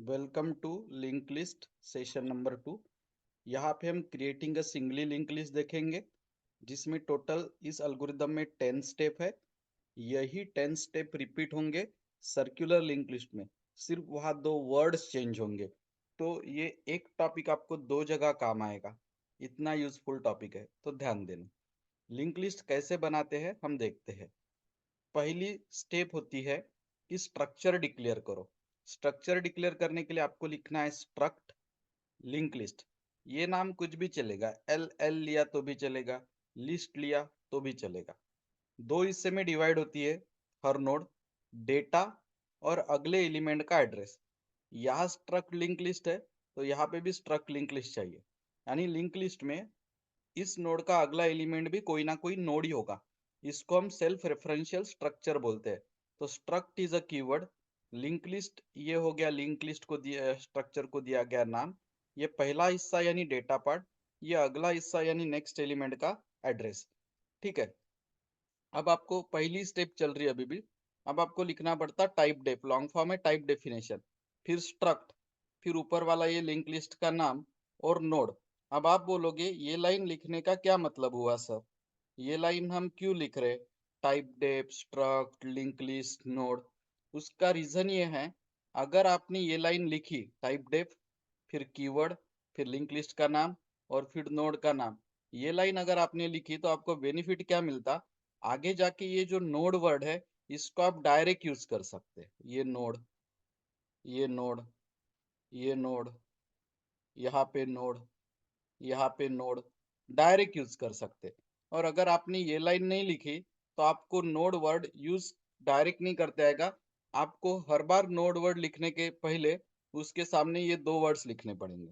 Welcome to link list session number 2। यहाँ पे हम creating a singly link list देखेंगे जिसमें टोटल इस एल्गोरिदम में 10 स्टेप है। यही 10 स्टेप रिपीट होंगे सर्कुलर लिंक लिस्ट में, सिर्फ वहाँ दो वर्ड्स चेंज होंगे। तो ये एक टॉपिक आपको दो जगह काम आएगा, इतना यूजफुल टॉपिक है, तो ध्यान देना। लिंक लिस्ट कैसे बनाते हैं हम देखते हैं। पहली स्टेप होती है कि स्ट्रक्चर डिक्लेयर करो। स्ट्रक्चर डिक्लेयर करने के लिए आपको लिखना है स्ट्रक्ट लिंक लिस्ट। ये नाम कुछ भी चलेगा, एल एल लिया तो भी चलेगा, लिस्ट लिया तो भी चलेगा। दो हिस्से में डिवाइड होती है हर नोड, डेटा और अगले एलिमेंट का एड्रेस। यहाँ स्ट्रक्ट लिंक लिस्ट है तो यहाँ पे भी स्ट्रक्ट लिंक लिस्ट चाहिए। यानी लिंक लिस्ट में इस नोड का अगला एलिमेंट भी कोई ना कोई नोड ही होगा। इसको हम सेल्फ रेफरेंशियल स्ट्रक्चर बोलते हैं। तो struct is a keyword. Link list ये हो गया, लिंक लिस्ट को दिया, स्ट्रक्चर को दिया गया नाम। ये पहला हिस्सा यानी डेटा पार्ट, ये अगला हिस्सा यानी नेक्स्ट एलिमेंट का एड्रेस। ठीक है। अब आपको पहली स्टेप चल रही है अभी भी। अब आपको लिखना पड़ता टाइप डेफ, लॉन्ग फॉर्म है टाइप डेफिनेशन, फिर स्ट्रक्ट, फिर ऊपर वाला ये लिंक लिस्ट का नाम और नोड। अब आप बोलोगे ये लाइन लिखने का क्या मतलब हुआ सर, ये लाइन हम क्यों लिख रहे? Typedef, struct, link list, node. उसका रीजन ये है, अगर आपने ये लाइन लिखी टाइप डेफ, फिर कीवर्ड, फिर लिंक लिस्ट का नाम और फिर नोड का नाम, ये लाइन अगर आपने लिखी तो आपको बेनिफिट क्या मिलता? आगे जाके ये जो नोड वर्ड है इसको आप डायरेक्ट यूज कर सकते हैं। ये नोड, ये नोड, ये नोड, यहाँ पे नोड, यहाँ पे नोड, डायरेक्ट यूज कर सकते। और अगर आपने ये लाइन नहीं लिखी तो आपको नोड वर्ड यूज डायरेक्ट नहीं करते आएगा। आपको हर बार नोड वर्ड लिखने के पहले उसके सामने ये दो वर्ड्स लिखने पड़ेंगे।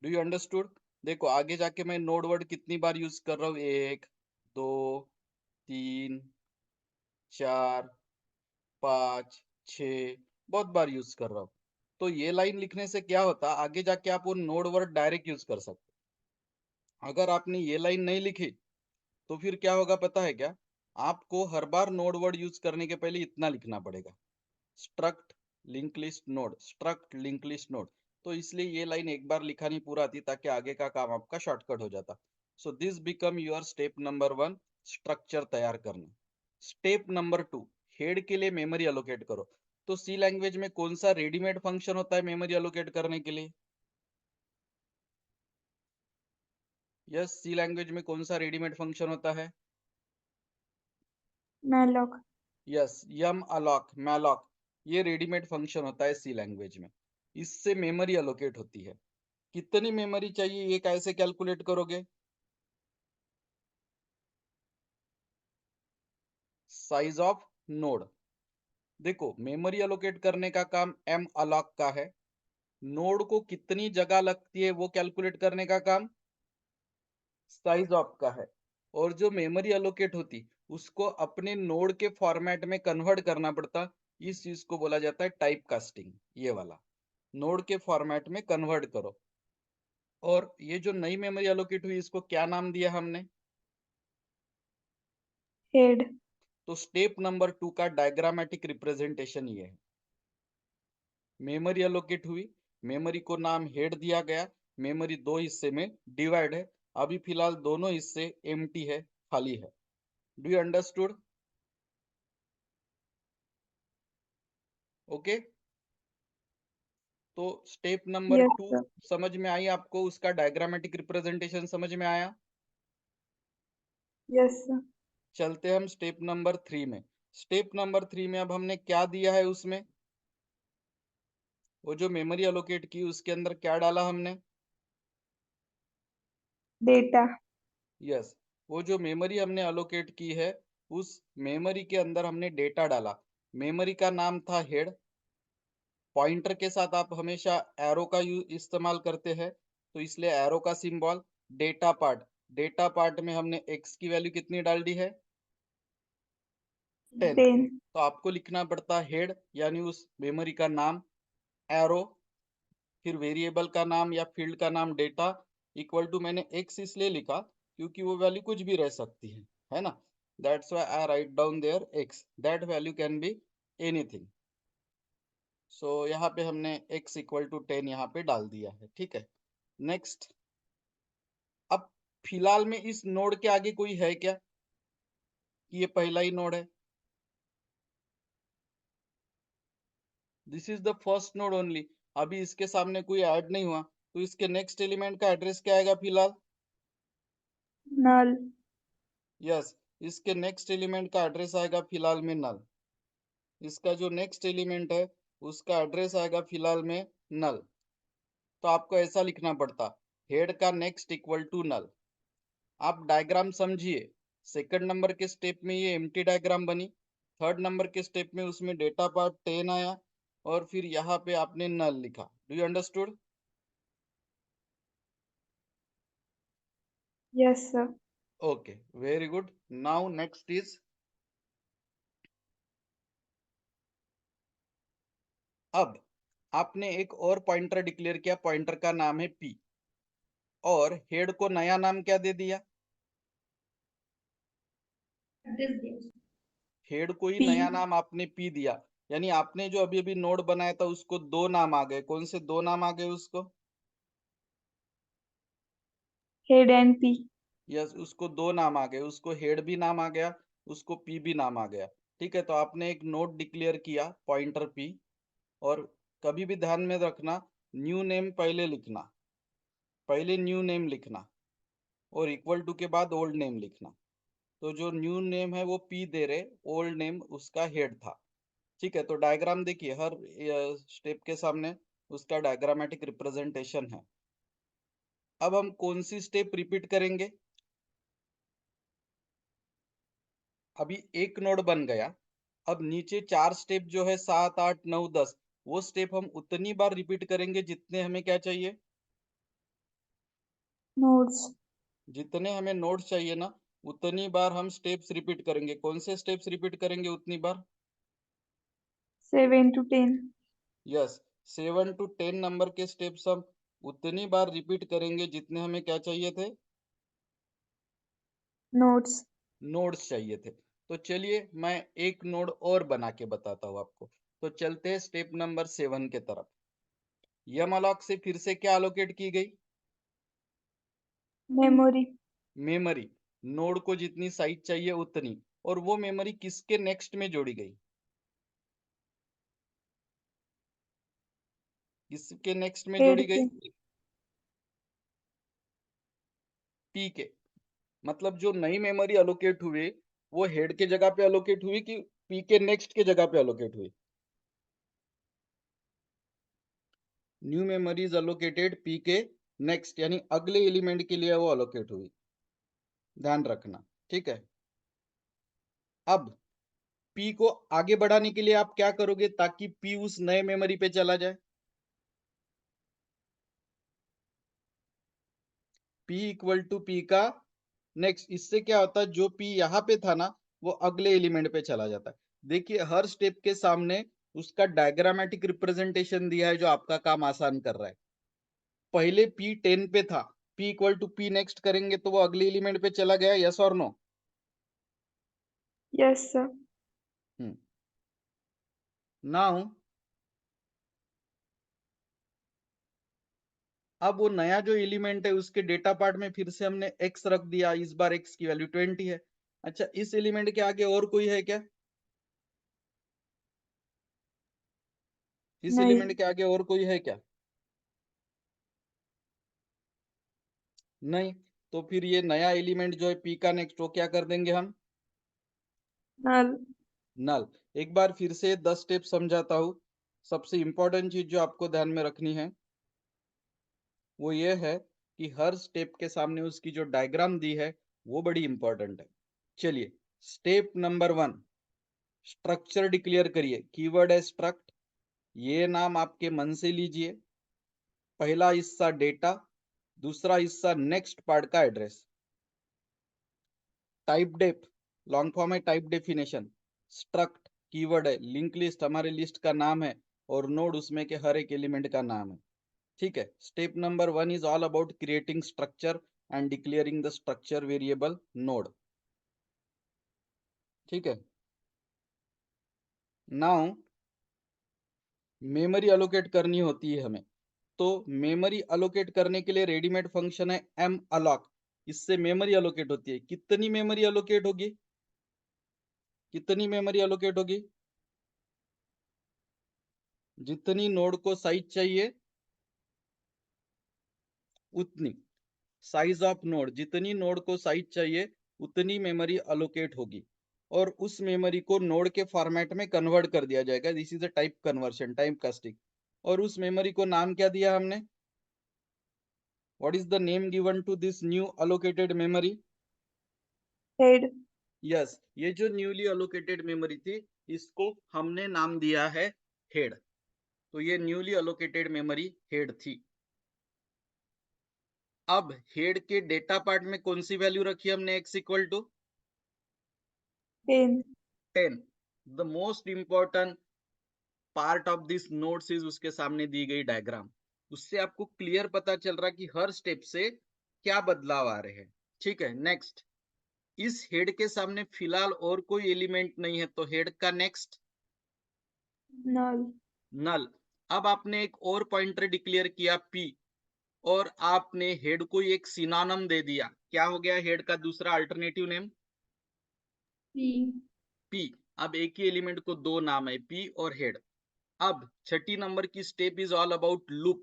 Do you understood? देखो आगे जाके मैं नोड वर्ड कितनी बार यूज कर रहा हूँ, एक, दो, तीन, चार, पाँच, छ, बहुत बार यूज कर रहा हूँ। तो ये लाइन लिखने से क्या होता, आगे जाके आप वो नोड वर्ड डायरेक्ट यूज कर सकते। अगर आपने ये लाइन नहीं लिखी तो फिर क्या होगा पता है क्या? आपको हर बार नोड वर्ड यूज करने के पहले इतना लिखना पड़ेगा, struct link list node, struct link list node. तो इसलिए ये लाइन एक बार लिखा नहीं पूरा थी ताकि आगे का काम आपका शॉर्टकट हो जाता। So this become your step number 1, structure तैयार करना। स्टेप नंबर 2, हेड के लिए मेमोरी अलोकेट करो। तो सी लैंग्वेज में कौन सा रेडीमेड फंक्शन होता है मेमोरी अलोकेट करने के लिए? यस, सी लैंग्वेज में कौन सा रेडीमेड फंक्शन होता है? मैलॉक। यस, यम अलॉक, मैलॉक, ये रेडीमेड फंक्शन होता है सी लैंग्वेज में। इससे मेमोरी अलोकेट होती है। कितनी मेमोरी चाहिए ये कैसे कैलकुलेट करोगे? Size of node. देखो मेमोरी अलोकेट करने का काम एम अलॉक का है, नोड को कितनी जगह लगती है वो कैलकुलेट करने का काम साइज ऑफ का है। और जो मेमोरी अलोकेट होती उसको अपने नोड के फॉर्मेट में कन्वर्ट करना पड़ता। इस चीज को बोला जाता है टाइप कास्टिंग। ये वाला नोड के फॉर्मेट में कन्वर्ट करो। और ये जो नई मेमोरी अलोकेट हुई इसको क्या नाम दिया हमने? हेड। तो स्टेप नंबर 2 का डायग्रामेटिक रिप्रेजेंटेशन ये है। मेमोरी अलोकेट हुई, मेमोरी को नाम हेड दिया गया, मेमोरी दो हिस्से में डिवाइड है। अभी फिलहाल दोनों हिस्से एम्प्टी है, खाली है। Do you understood? ओके। तो स्टेप नंबर यस 2 सर। समझ में आई आपको, उसका डायग्रामेटिक रिप्रेजेंटेशन समझ में आया? Yes sir. चलते हम स्टेप नंबर 3 में। स्टेप नंबर 3 में अब हमने क्या दिया है उसमें, वो जो मेमोरी अलोकेट की उसके अंदर क्या डाला हमने? डेटा। यस, वो जो मेमोरी हमने अलोकेट की है उस मेमोरी के अंदर हमने डेटा डाला। मेमोरी का नाम था हेड। पॉइंटर के साथ आप हमेशा एरो का यूज इस्तेमाल करते हैं तो इसलिए एरो का symbol. Data part, data part में हमने एक्स की वैल्यू कितनी डाल दी है? 10। 10। तो आपको लिखना पड़ता हेड यानी उस मेमोरी का नाम, एरो, फिर वेरिएबल का नाम या फील्ड का नाम डेटा, इक्वल टू, मैंने एक्स इसलिए लिखा क्योंकि वो वैल्यू कुछ भी रह सकती है ना? That's why I write down there X, that value can be anything. So यहाँ पे हमने x इक्वल टू 10 यहाँ पे डाल दिया है, ठीक है। नेक्स्ट, अब फिलहाल में इस नोड के आगे कोई है क्या, कि ये पहला ही नोड है? This is the first node only. अभी इसके सामने कोई ऐड नहीं हुआ, तो इसके नेक्स्ट एलिमेंट का एड्रेस क्या आएगा फिलहाल? नल। यस, इसके नेक्स्ट एलिमेंट का एड्रेस आएगा फिलहाल में नल। इसका जो नेक्स्ट एलिमेंट है उसका एड्रेस आएगा फिलहाल में नल। तो आपको ऐसा लिखना पड़ता, हेड का नेक्स्ट इक्वल टू नल। आप डायग्राम समझिए, सेकंड नंबर के स्टेप में ये एम्प्टी डायग्राम बनी, थर्ड नंबर के स्टेप में उसमें डेटा पार्ट 10 आया, और फिर यहाँ पे आपने नल लिखा। Do you understood? Yes sir. Okay, very good. Now next is, अब आपने एक और पॉइंटर डिक्लेयर किया, पॉइंटर का नाम है पी, और हेड को नया नाम क्या दे दिया? हेड को ही पी। नया नाम आपने पी दिया। यानी आपने जो अभी अभी नोड बनाया था उसको दो नाम आ गए। कौन से दो नाम आ गए उसको? Head and P. यस, उसको दो नाम आ गए, उसको हेड भी नाम आ गया, उसको पी भी नाम आ गया। ठीक है, तो आपने एक नोड डिक्लेयर किया पॉइंटर पी, और कभी भी ध्यान में रखना, न्यू नेम पहले लिखना, पहले न्यू नेम लिखना, और इक्वल टू के बाद ओल्ड नेम लिखना। तो जो न्यू नेम है वो पी दे रहे, ओल्ड नेम उसका हेड था। ठीक है, तो डायग्राम देखिए, हर स्टेप के सामने उसका डायग्रामेटिक रिप्रेजेंटेशन है। अब हम कौन सी स्टेप रिपीट करेंगे? अभी एक नोड बन गया, अब नीचे चार स्टेप जो है 7 8 9 10, वो स्टेप हम उतनी बार रिपीट करेंगे जितने हमें क्या चाहिए, नोड्स। जितने हमें नोड्स चाहिए ना, उतनी बार हम स्टेप्स रिपीट करेंगे। कौन से स्टेप्स रिपीट करेंगे उतनी बार? 7 to 10। यस, 7 to 10 नंबर के स्टेप्स हम उतनी बार रिपीट करेंगे जितने हमें क्या चाहिए थे, नोड्स। नोड्स चाहिए थे। तो चलिए मैं एक नोड और बना के बताता हूँ आपको। तो चलते हैं स्टेप नंबर 7 के तरफ। यम अलॉक से फिर से क्या अलोकेट की गई? मेमोरी। मेमोरी। नोड को जितनी साइज चाहिए उतनी, और वो मेमोरी किसके नेक्स्ट में जोड़ी गई? किसके नेक्स्ट में हेड जोड़ी गई? के। पी के। मतलब जो नई मेमोरी अलोकेट हुई, वो हेड के जगह पे अलोकेट हुई कि पी के नेक्स्ट के जगह पे अलोकेट हुई? New memory is allocated P के नेक्स्ट, यानी अगले एलिमेंट के लिए वो अलोकेट हुई। ध्यान रखना, ठीक है। अब पी को आगे बढ़ाने के लिए आप क्या करोगे ताकि पी उस नए मेमोरी पे चला जाए? पी इक्वल टू पी का नेक्स्ट। इससे क्या होता है, जो पी यहाँ पे था ना, वो अगले एलिमेंट पे चला जाता है। देखिए हर स्टेप के सामने उसका डायग्रामेटिक रिप्रेजेंटेशन दिया है जो आपका काम आसान कर रहा है। पहले पी 10 पे था, P equal to P next करेंगे तो वो अगले एलिमेंट पे चला गया, यस और नो? Yes sir. नाउ अब वो नया जो एलिमेंट है उसके डेटा पार्ट में फिर से हमने x रख दिया, इस बार x की वैल्यू 20 है। अच्छा, इस एलिमेंट के आगे और कोई है क्या? इस नहीं। एलिमेंट के आगे और कोई है क्या? नहीं। तो फिर ये नया एलिमेंट जो है p का नेक्स्ट, वो क्या कर देंगे हम? नल। नल। एक बार फिर से 10 स्टेप समझाता हूँ। सबसे इंपॉर्टेंट चीज जो आपको ध्यान में रखनी है वो ये है कि हर स्टेप के सामने उसकी जो डायग्राम दी है वो बड़ी इंपॉर्टेंट है। चलिए, स्टेप नंबर 1, स्ट्रक्चर डिक्लेयर करिए। कीवर्ड है स्ट्रक्ट, ये नाम आपके मन से लीजिए। पहला हिस्सा डेटा, दूसरा हिस्सा नेक्स्ट पार्ट का address. Typedef, long form है टाइप डेफिनेशन। स्ट्रक्ट कीवर्ड है, लिंक लिस्ट हमारे लिस्ट का नाम है, और नोड उसमें के हर एक एलिमेंट का नाम है। ठीक है, step number 1 is all about creating structure and declaring the structure variable node. ठीक है। नाउ मेमोरी अलोकेट करनी होती है हमें, तो मेमोरी अलोकेट करने के लिए रेडीमेड फंक्शन है एम अलोक। इससे मेमोरी अलोकेट होती है। कितनी मेमोरी अलोकेट होगी? कितनी मेमोरी अलोकेट होगी? जितनी नोड को साइज चाहिए उतनी। साइज ऑफ नोड, जितनी नोड को साइज चाहिए उतनी मेमोरी अलोकेट होगी, और उस मेमोरी को नोड के फॉर्मेट में कन्वर्ट कर दिया जाएगा। This is a type conversion, type casting. और उस मेमोरी को नाम क्या दिया हमने? What is the name given to this new allocated memory? Head. Yes, ये जो न्यूली अलोकेटेड मेमोरी थी इसको हमने नाम दिया है हेड। तो ये न्यूली अलोकेटेड मेमोरी हेड थी। अब हेड के डेटा पार्ट में कौन सी वैल्यू रखी हमने? x equal to 10। 10। The most important part of this notes is उसके सामने दी गई डायग्राम। उससे आपको क्लियर पता चल रहा है कि हर स्टेप से क्या बदलाव आ रहे हैं। ठीक है, नेक्स्ट। इस हेड के सामने फिलहाल और कोई एलिमेंट नहीं है, तो हेड का नेक्स्ट नल। नल। अब आपने एक और पॉइंटर डिक्लेयर किया p, और आपने हेड को एक सिनोनिम दे दिया। क्या हो गया हेड का दूसरा अल्टरनेटिव नेम? पी। p। अब एक ही एलिमेंट को दो नाम है, p और हेड। अब छठी नंबर की step is all about loop.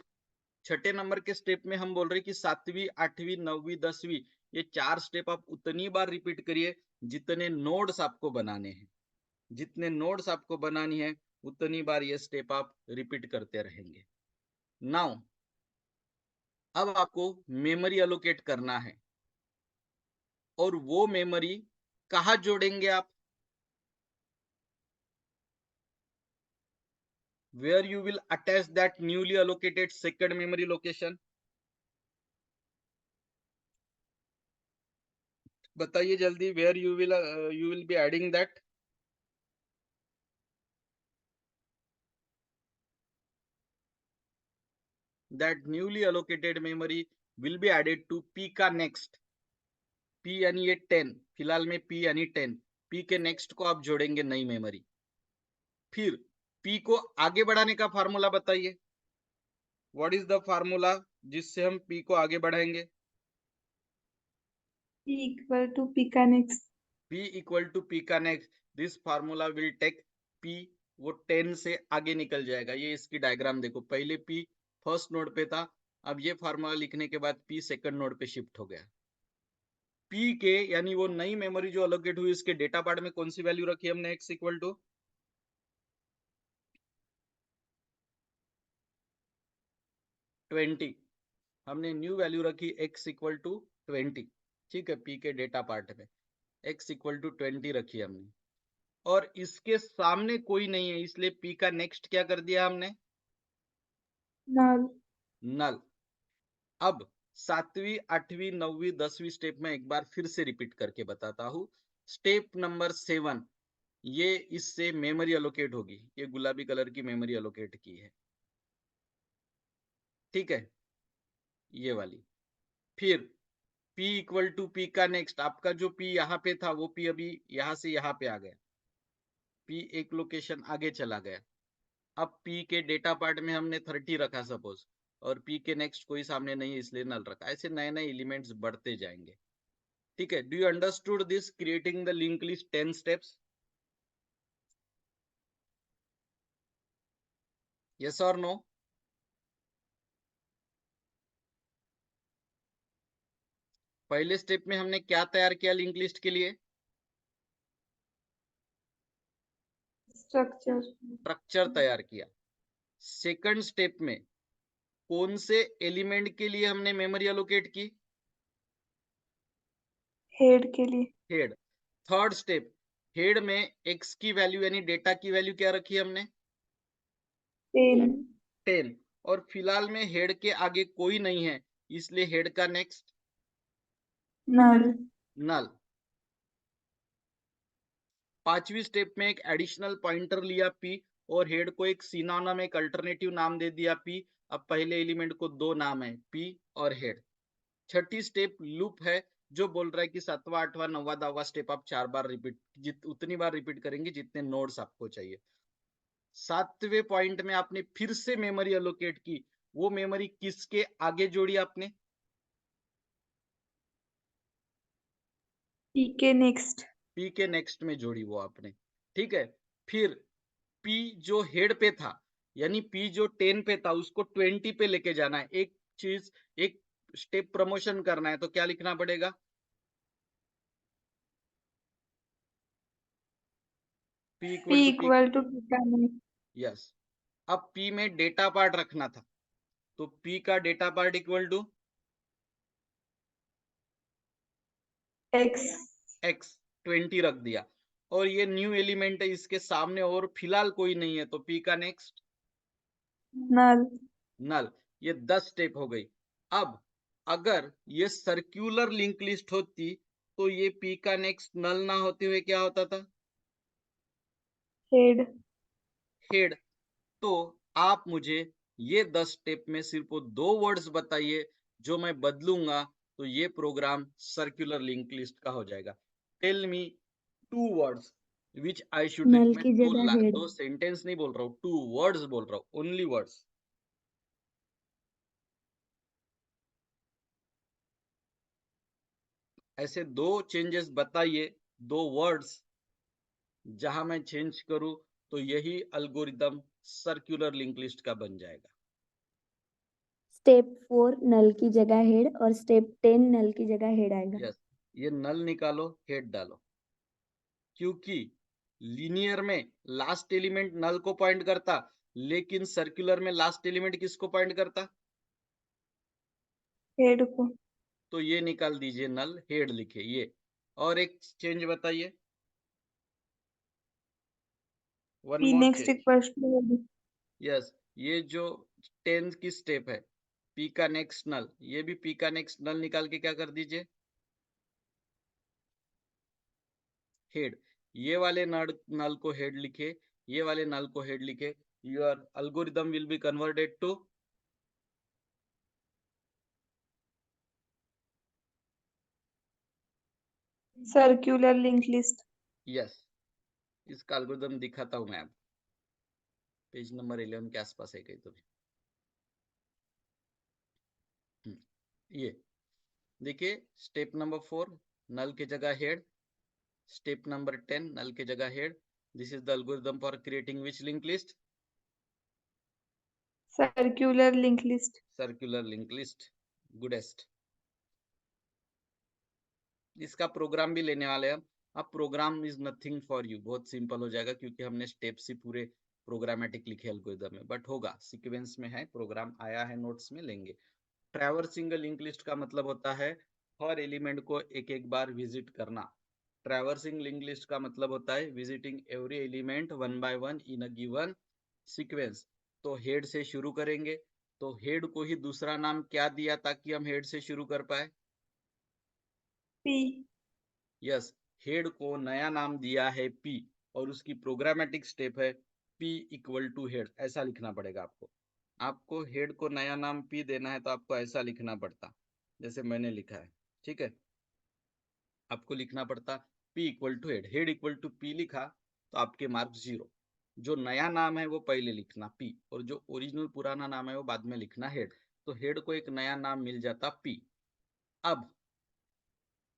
छठे नंबर के स्टेप में हम बोल रहे कि 7वीं 8वीं 9वीं 10वीं ये 4 स्टेप आप उतनी बार रिपीट करिए जितने नोड्स आपको बनाने हैं। जितने नोड्स आपको बनानी है उतनी बार ये स्टेप आप रिपीट करते रहेंगे। नाउ अब आपको मेमोरी अलोकेट करना है, और वो मेमोरी कहाँ जोड़ेंगे आप? where you will attach that newly allocated second memory location? बताइए जल्दी, where you will be adding that? That newly allocated memory will be added to p का next। p यानी ये 10, फिलहाल में p यानी 10। p के नेक्स्ट को आप जोड़ेंगे नई मेमोरी। फिर p को आगे बढ़ाने का फार्मूला बताइए। व्हाट इज द फार्मूला जिससे हम p को आगे बढ़ाएंगे? P equal to P का next। p equal to p का next. This formula will take p, वो 10 से आगे निकल जाएगा। ये इसकी डायग्राम देखो, पहले p फर्स्ट नोड पे था, अब ये फार्मूला लिखने के बाद p सेकंड नोड पे शिफ्ट हो गया। p के यानी वो नई मेमोरी जो अलोकेट हुई इसके डेटा पार्ट में कौन सी वैल्यू रखी हमने? x equal to 20। हमने न्यू वैल्यू रखी x इक्वल टू 20। ठीक है, p के डेटा पार्ट में x इक्वल टू 20 रखी हमने, और इसके सामने कोई नहीं है इसलिए p का नेक्स्ट क्या कर दिया हमने? नल। नल। अब 7वीं 8वीं 9वीं 10वीं स्टेप में एक बार फिर से रिपीट करके बताता हूं। स्टेप नंबर 7, ये इससे मेमोरी अलोकेट होगी। ये गुलाबी कलर की मेमोरी अलोकेट की है, ठीक है, ये वाली। फिर p इक्वल टू p का नेक्स्ट, आपका जो p यहाँ पे था वो p अभी यहाँ से यहाँ पे आ गया। p एक लोकेशन आगे चला गया। अब p के डेटा पार्ट में हमने 30 रखा सपोज, और p के नेक्स्ट कोई सामने नहीं है इसलिए नल रखा। ऐसे नए नए एलिमेंट्स बढ़ते जाएंगे। ठीक है, do you understood this creating the link list 10 steps? Yes और नो? पहले स्टेप में हमने क्या तैयार किया लिंक लिस्ट के लिए? स्ट्रक्चर। स्ट्रक्चर तैयार किया। सेकंड स्टेप में कौन से एलिमेंट के लिए हमने मेमोरी अलोकेट की? हेड के लिए। हेड। थर्ड स्टेप, हेड में x की वैल्यू यानी डेटा की वैल्यू क्या रखी हमने? 10। 10। और फिलहाल में हेड के आगे कोई नहीं है इसलिए हेड का नेक्स्ट नल। नल। पांचवी स्टेप में एक एडिशनल पॉइंटर लिया p, और हेड को एक सिनोनिम एक अल्टरनेटिव नाम दे दिया p। अब पहले एलिमेंट को दो नाम है, p और हेड। छठी स्टेप लूप है, जो बोल रहा है कि 7वां 8वां 9वां 10वां स्टेप आप 4 बार रिपीट, उतनी बार रिपीट करेंगे जितने नोड्स आपको चाहिए। 7वें पॉइंट में आपने फिर से मेमोरी एलोकेट की, वो मेमोरी किसके आगे जोड़ी आपने? पी के नेक्स्ट। पी के नेक्स्ट में जोड़ी वो आपने, ठीक है। फिर पी जो हेड पे था, यानी पी जो 10 पे था, उसको 20 पे लेके जाना है। एक चीज, एक स्टेप प्रमोशन करना है, तो क्या लिखना पड़ेगा? P P equal to P. Equal to P का नेक्स्ट। यस। अब पी में डेटा पार्ट रखना था, तो पी का data part equal to X. X, 20 रख दिया। और ये न्यू एलिमेंट है, इसके सामने और फिलहाल कोई नहीं है, तो पी का नेक्स्ट नल। नल। ये 10 स्टेप हो गई। अब अगर ये सर्क्यूलर लिंक लिस्ट होती, तो ये पी का नेक्स्ट नल ना होते हुए क्या होता था? हेड। हेड। तो आप मुझे ये 10 स्टेप में सिर्फ वो 2 वर्ड्स बताइए, जो मैं बदलूंगा तो ये प्रोग्राम सर्कुलर लिंक लिस्ट का हो जाएगा। Tell me 2 words which I should null मैं की जगह हेड। 2 सेंटेंस नहीं बोल रहा हूँ, 2 वर्ड्स बोल रहा हूँ, ओनली वर्ड्स। ऐसे 2 चेंजेस बताइए, 2 वर्ड्स जहां मैं चेंज करूं तो यही अल्गोरिदम सर्कुलर लिंक लिस्ट का बन जाएगा। स्टेप 4 नल की जगह हेड और स्टेप 10 नल की जगह हेड आएगा। यस, ये नल निकालो, हेड डालो, क्योंकि लीनियर में लास्ट एलिमेंट नल को पॉइंट करता, लेकिन सर्कुलर में लास्ट एलिमेंट किसको पॉइंट करता? हेड को। तो ये निकाल दीजिए, नल हेड लिखे ये। और एक चेंज बताइए, one P more next change. Equal to head. Yes, ये जो 10 की स्टेप है, पी का नेक्स्ट नल, ये भी पी का नेक्स्ट नल निकाल के क्या कर दीजिए? हेड। ये वाले नल को हेड लिखे, ये वाले नल को हेड लिखे। Your algorithm will be converted to circular link list. Yes. इसका एल्गोरिथम दिखाता हूं मैं आपको, पेज नंबर 11 के आसपास है कहीं तो भी। ये देखिए, स्टेप नंबर 4 नल के जगह हेड, स्टेप नंबर 10 नल के जगह head. This is the algorithm for creating which link list? Circular link list. Circular link list, goodest. इसका प्रोग्राम भी लेने वाले हैं हम। अब program is nothing for you, बहुत सिंपल हो जाएगा, क्योंकि हमने स्टेप्स ही पूरे प्रोग्रामेटिक लिखे एल्गोरिथम में, बट होगा, सीक्वेंस में है, प्रोग्राम आया है, नोट्स में लेंगे। ट्रैवर्सिंग लिंक लिस्ट का मतलब होता है हर एलिमेंट को एक एक बार विजिट करना। ट्रैवर्सिंग लिंक लिस्ट का मतलब होता है visiting every element one by one in a given sequence. तो हेड से शुरू करेंगे, तो हेड को ही दूसरा नाम क्या दिया ताकि हम हेड से शुरू कर पाए? पी। यस, हेड को नया नाम दिया है पी, और उसकी प्रोग्रामेटिक स्टेप है पी इक्वल टू हेड, ऐसा लिखना पड़ेगा आपको। आपको हेड को नया नाम पी देना है, तो आपको ऐसा लिखना पड़ता, जैसे मैंने लिखा है, ठीक है। आपको लिखना पड़ता P equal to head, head equal to P लिखा तो आपके मार्क 0। जो नया नाम है वो पहले लिखना पी, और जो ओरिजिनल पुराना नाम है वो बाद में लिखना हेड। तो हेड को एक नया नाम मिल जाता पी। अब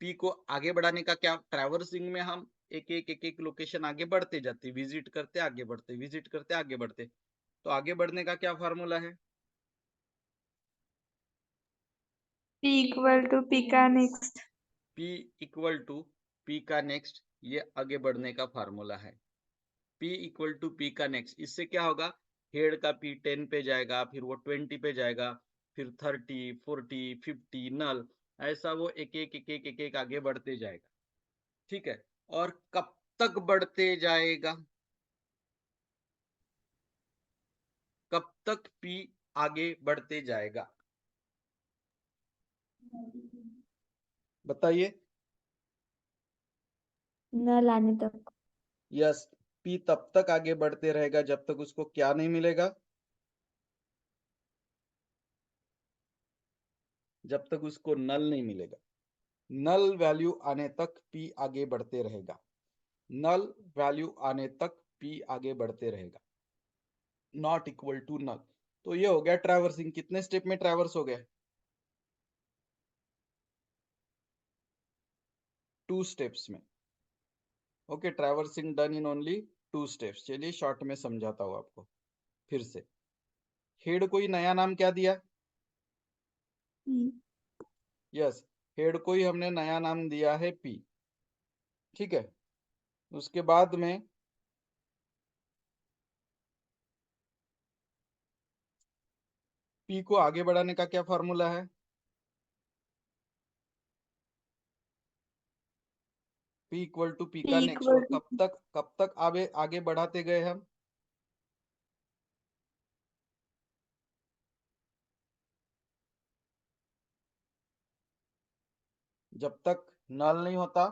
पी को आगे बढ़ाने का क्या, ट्रैवर्सिंग में हम एक एक लोकेशन आगे बढ़ते जाते, विजिट करते आगे बढ़ते, विजिट करते आगे बढ़ते। तो आगे बढ़ने का क्या फार्मूला है? पी इक्वल टू पी का next. P equal to P का नेक्स्ट, ये आगे बढ़ने का फार्मूला है। पी इक्वल टू पी का नेक्स्ट, इससे क्या होगा? हेड का पी 10 पे जाएगा, फिर वो 20 पे जाएगा, फिर 30, 40, 50 नल, ऐसा वो एक एक आगे बढ़ते जाएगा, ठीक है। और कब तक बढ़ते जाएगा? कब तक पी आगे बढ़ते जाएगा, बताइए। नल आने तक। यस, पी तब तक आगे बढ़ते रहेगा जब तक उसको क्या नहीं मिलेगा? जब तक उसको नल नहीं मिलेगा। नल वैल्यू आने तक पी आगे बढ़ते रहेगा, नल वैल्यू आने तक पी आगे बढ़ते रहेगा। Not equal to null. तो ये हो गया ट्रैवर्सिंग। कितने स्टेप में ट्रैवर्स हो गया? 2 स्टेप्स में। Okay, traversing done in only 2 steps. चलिए शॉर्ट में समझाता हूँ आपको फिर से। हेड को ही नया नाम क्या दिया? यस, हेड को ही हमने नया नाम दिया है पी। ठीक है, उसके बाद में पी को आगे बढ़ाने का क्या फॉर्मूला है? P equal to P P का नेक्स्ट। equal और to कब तक आगे आगे बढ़ाते गए हम? जब तक नल नहीं होता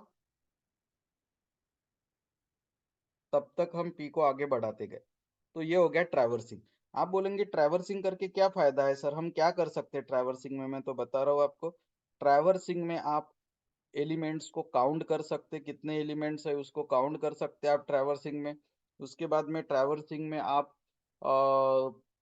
तब तक हम पी को आगे बढ़ाते गए। तो ये हो गया ट्रैवर्सिंग। आप बोलेंगे ट्रैवर्सिंग करके क्या फायदा है सर, हम क्या कर सकते हैं ट्रैवर्सिंग में? मैं तो बता रहा हूँ आपको। ट्रैवर्सिंग में आप एलिमेंट्स को काउंट कर सकते, कितने एलिमेंट्स है उसको काउंट कर सकते हैं आप ट्रैवर्सिंग में। उसके बाद में ट्रैवर्सिंग में आप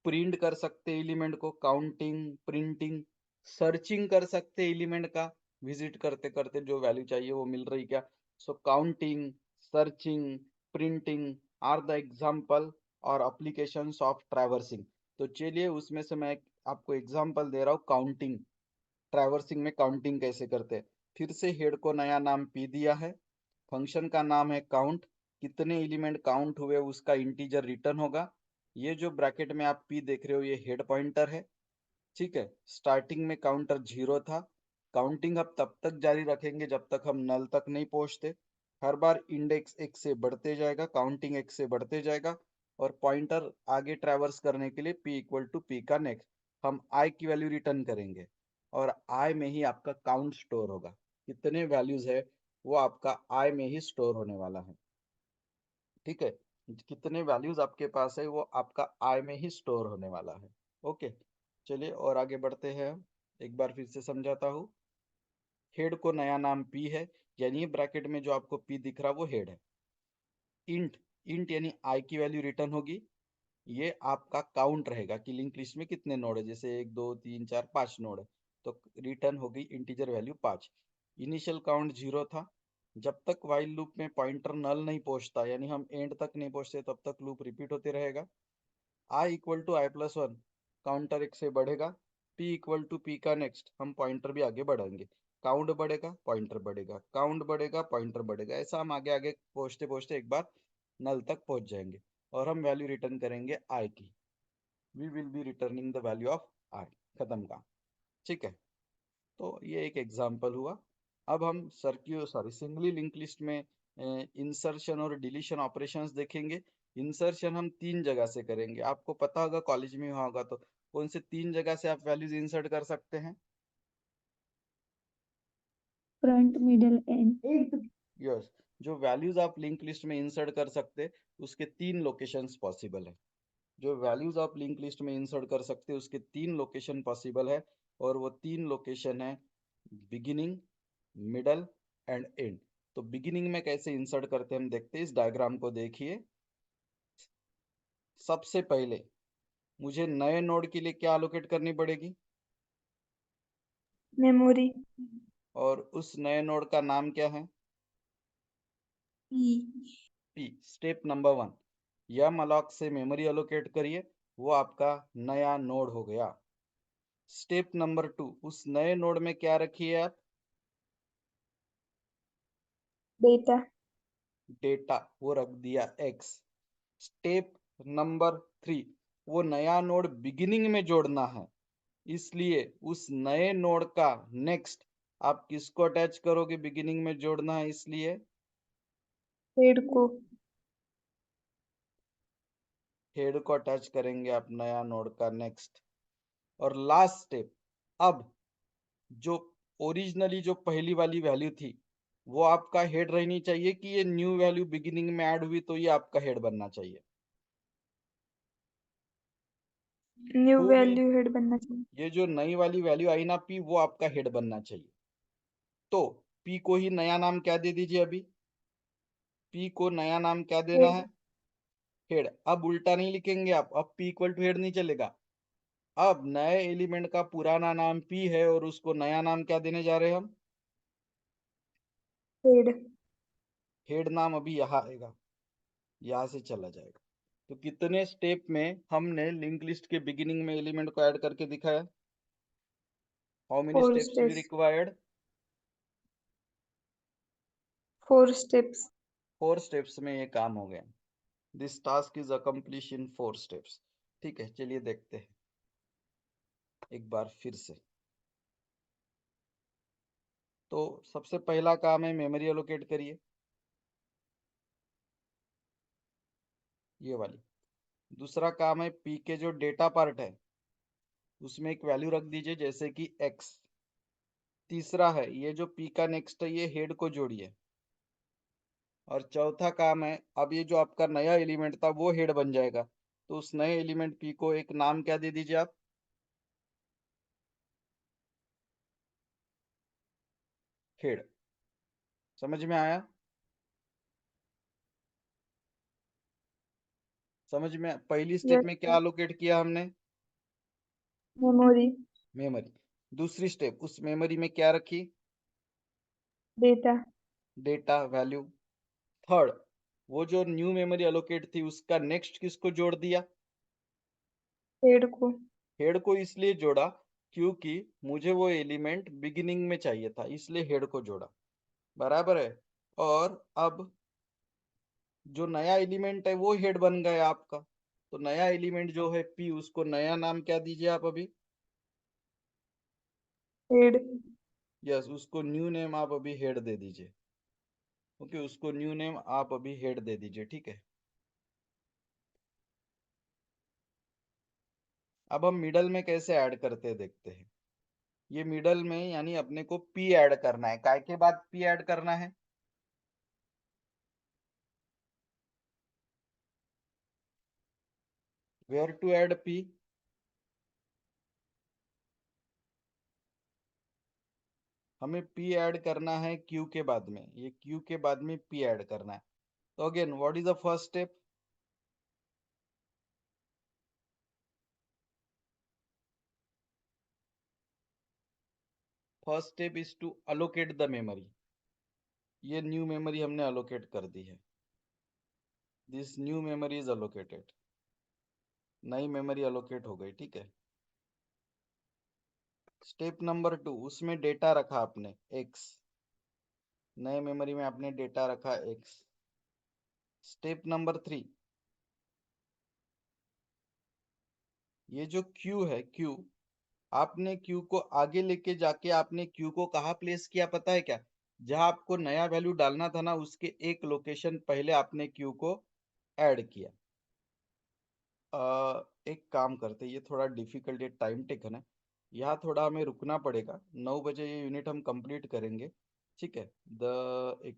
प्रिंट कर सकते एलिमेंट को, काउंटिंग, प्रिंटिंग, सर्चिंग कर सकते एलिमेंट का, विजिट करते करते जो वैल्यू चाहिए वो मिल रही क्या। So counting, searching, printing are the example और अप्लीकेशंस ऑफ ट्रैवर्सिंग। तो चलिए उसमें से मैं आपको एग्जाम्पल दे रहा हूँ काउंटिंग। ट्रैवर्सिंग में काउंटिंग कैसे करते हैं? फिर से हेड को नया नाम पी दिया है, फंक्शन का नाम है काउंट। कितने एलिमेंट काउंट हुए उसका इंटीजर रिटर्न होगा। ये जो ब्रैकेट में आप पी देख रहे हो ये हेड पॉइंटर है। ठीक है, स्टार्टिंग में काउंटर 0 था। काउंटिंग अब तब तक जारी रखेंगे जब तक हम नल तक नहीं पहुंचते। हर बार इंडेक्स 1 से बढ़ते जाएगा, काउंटिंग 1 से बढ़ते जाएगा। और पॉइंटर आगे ट्रैवर्स करने के लिए p इक्वल टू पी का नेक्स्ट हम i की वैल्यू रिटर्न करेंगे। और i में ही आपका काउंट स्टोर होगा। कितने वैल्यूज है वो आपका i में ही स्टोर होने वाला है। ठीक है, कितने वैल्यूज आपके पास है वो आपका i में ही स्टोर होने वाला है। ओके, चलिए और आगे बढ़ते हैं। एक बार फिर से समझाता हूँ। हेड को नया नाम p है, यानी ब्रैकेट में जो आपको p दिख रहा वो हेड है। इंट, इंट यानी i की वैल्यू रिटर्न होगी। ये आपका काउंट रहेगा कि लिंक लिस्ट में कितने नोड है, जैसे 1 2 3 4 5 नोड है तो रिटर्न होगी इंटीजर वैल्यू 5। इनिशियल काउंट 0 था। जब तक वाइल लूप में पॉइंटर नल नहीं पहुंचता यानी हम एंड तक नहीं पहुंचते तब तक लूप रिपीट होते रहेगा। I equal to I plus one, counter 1 से बढ़ेगा। पी इक्वल टू पी का नेक्स्ट हम पॉइंटर भी आगे बढ़ाएंगे। काउंट बढ़ेगा पॉइंटर बढ़ेगा, काउंट बढ़ेगा पॉइंटर बढ़ेगा, ऐसा हम आगे आगे पहुंचते पहुंचते एक बार नल तक पहुंच जाएंगे। और हम वैल्यू रिटर्न करेंगे आई की। We will be returning the value of I. खत्म काम। ठीक है, तो ये एक एग्जांपल हुआ। अब हम सिंगली लिंक लिस्ट में इंसर्शन और डिलीशन ऑपरेशंस देखेंगे। इंसर्शन हम 3 जगह से करेंगे, आपको पता होगा कॉलेज में हुआ होगा। तो कौन से 3 जगह से आप वैल्यूज इंसर्ट कर सकते हैं? Front, middle and. यस, जो वैल्यूज आप लिंक लिस्ट में इंसर्ट कर सकते उसके 3 लोकेशंस पॉसिबल है। जो वैल्यूज आप लिंक लिस्ट में इंसर्ट कर सकते उसके 3 लोकेशन पॉसिबल है। और वो 3 लोकेशन है बिगिनिंग, मिडल एंड एंड। तो बिगिनिंग में कैसे इंसर्ट करते हैं हम देखते हैं। इस डायग्राम को देखिए। सबसे पहले मुझे नए नोड के लिए क्या अलोकेट करनी पड़ेगी? memory और उस नए नोड का नाम क्या है? P P. स्टेप नंबर 1, यह मलॉक से मेमोरी अलोकेट करिए, वो आपका नया नोड हो गया। स्टेप नंबर 2, उस नए नोड में क्या रखिए आप? data डेटा, वो रख दिया x। स्टेप नंबर 3, वो नया नोड बिगिनिंग में जोड़ना है, इसलिए उस नए नोड का नेक्स्ट आप किसको अटैच करोगे? बिगिनिंग में जोड़ना है इसलिए head को हेड को अटैच करेंगे आप नया नोड का नेक्स्ट। और लास्ट स्टेप, अब जो ओरिजिनली जो पहली वाली वैल्यू थी वो आपका हेड रहनी चाहिए कि ये न्यू वैल्यू बिगिनिंग में ऐड हुई तो ये आपका हेड बनना चाहिए? new who will, value head बनना चाहिए। ये जो नई वाली वैल्यू आई ना पी वो आपका हेड बनना चाहिए। तो पी को ही नया नाम क्या दे दीजिए अभी। पी को नया नाम क्या देना head है? हेड। अब उल्टा नहीं लिखेंगे आप, अब p इक्वल टू हेड नहीं चलेगा। अब नए एलिमेंट का पुराना नाम p है और उसको नया नाम क्या देने जा रहे हैं हम? हेड। हेड नाम अभी यहाँ आएगा, यहाँ से चला जाएगा। तो कितने स्टेप में हमने लिंक लिस्ट के बिगिनिंग में एलिमेंट को ऐड करके दिखाया? How many 4 steps we steps. Required? 4 steps. 4 steps में ये काम हो गया। This task is accomplish in 4 steps. ठीक है, चलिए देखते हैं एक बार फिर से। तो सबसे पहला काम है मेमोरी एलोकेट करिए, ये वाली। दूसरा काम है p के जो डेटा पार्ट है उसमें एक वैल्यू रख दीजिए जैसे कि x। तीसरा है ये जो p का नेक्स्ट है ये हेड को जोड़िए। और चौथा काम है, अब ये जो आपका नया एलिमेंट था वो हेड बन जाएगा, तो उस नए एलिमेंट p को एक नाम क्या दे दीजिए आप? हेड। समझ में आया? समझ में? पहली स्टेप Yes, में क्या अलोकेट किया हमने? memory, memory. दूसरी स्टेप, उस मेमोरी में क्या रखी? data, data value. थर्ड, वो जो न्यू मेमोरी अलोकेट थी उसका नेक्स्ट किसको जोड़ दिया? हेड को। हेड को इसलिए जोड़ा क्योंकि मुझे वो एलिमेंट बिगिनिंग में चाहिए था, इसलिए हेड को जोड़ा। बराबर है। और अब जो नया एलिमेंट है वो हेड बन गया आपका, तो नया एलिमेंट जो है p, उसको नया नाम क्या दीजिए आप अभी? हेड। यस, उसको न्यू नेम आप अभी हेड दे दीजिए। ओके, उसको न्यू नेम आप अभी हेड दे दीजिए। ठीक है। अब हम मिडल में कैसे ऐड करते हैं देखते हैं। ये मिडल में यानी अपने को p ऐड करना है। काय के बाद p ऐड करना है? Where to add p? हमें p ऐड करना है q के बाद में, ये q के बाद में p ऐड करना है। तो again what is the first step? First step is to allocate the memory. ये न्यू मेमोरी हमने अलोकेट कर दी है। This new memory is allocated. नई मेमोरी अलोकेट हो गई। ठीक है। स्टेप नंबर 2, उसमें डेटा रखा आपने x। नए मेमोरी में आपने डेटा रखा x। स्टेप नंबर 3, ये जो q है, q, आपने q को आगे लेके जाके आपने q को कहाँ प्लेस किया पता है क्या? जहां आपको नया वैल्यू डालना था ना उसके एक लोकेशन पहले आपने q को ऐड किया। एक काम करते, ये थोड़ा डिफिकल्ट, ये टाइम टेकन है, यहाँ थोड़ा हमें रुकना पड़ेगा। 9 बजे ये यूनिट हम कंप्लीट करेंगे। ठीक है। द